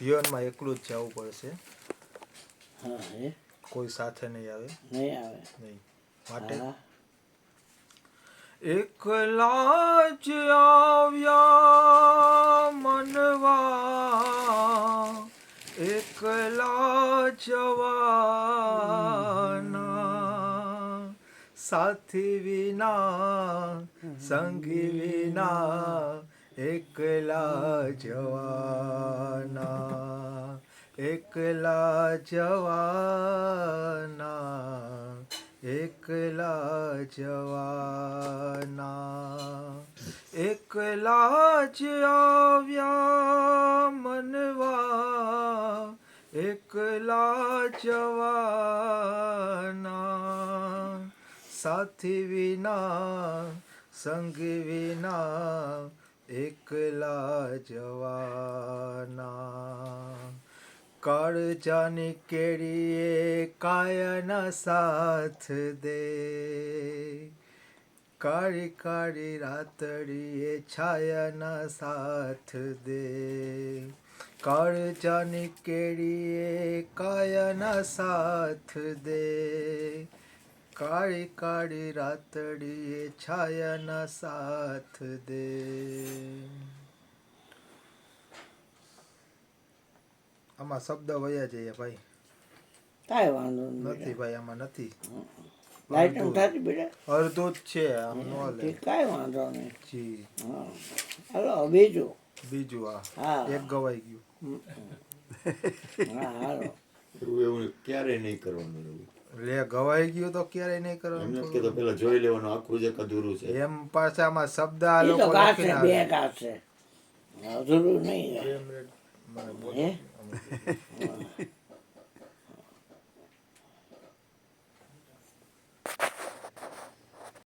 જીવનમાં એકલું જ જવું પડશે, હા હે કોઈ સાથે નહીં આવે નહીં આવે નહીં, માટે હા એકલા જ આવ્યા મનવા, એકલા જવાના, સાથી વિના સંગી વિના એકલા જવાના, એકલા જવાના, એકલા જવાના, એકલા જ આવ્યા મનવા, એકલા જવાના, સાથી વિના સંગી વિના એકલા જવાના, કાળજાની કેરીએ કાયાના સાથ દે, કાળી કાળી રાતડીએ છાયાના સાથ દે, કાળજાની કેરીએ કાયાના સાથ દે, કાળી કાળી રાતડીએ છાયાના સાથ દે. આમાં શબ્દ વયા જઈએ ભાઈ, કાંઈ વાંધો નથી ભાઈ, આમાં નથી, લાઈટ થતી બેટા અડધું જ છે, આમ નો લે. કાંઈ વાંધો નહીં જી હા હાલો બીજું બીજું આ હા એક ગવાઈ ગયું. હા હાલો એવું ક્યારેય નહીં કરવાનું એવું. લે ગવાઈ ગયું તો ક્યારેય નહીં એમ નથી કરવાનું. કહેતો પેલા જોઈ લેવાનું આખું જ એક અધૂરું છે. એમ પાછા આમાં શબ્દ આ એ તો લોકો કાચ છે લખીને બે આવે. કાચ છે અધૂરું નહીં બે મિનિટ મને બોલો. હે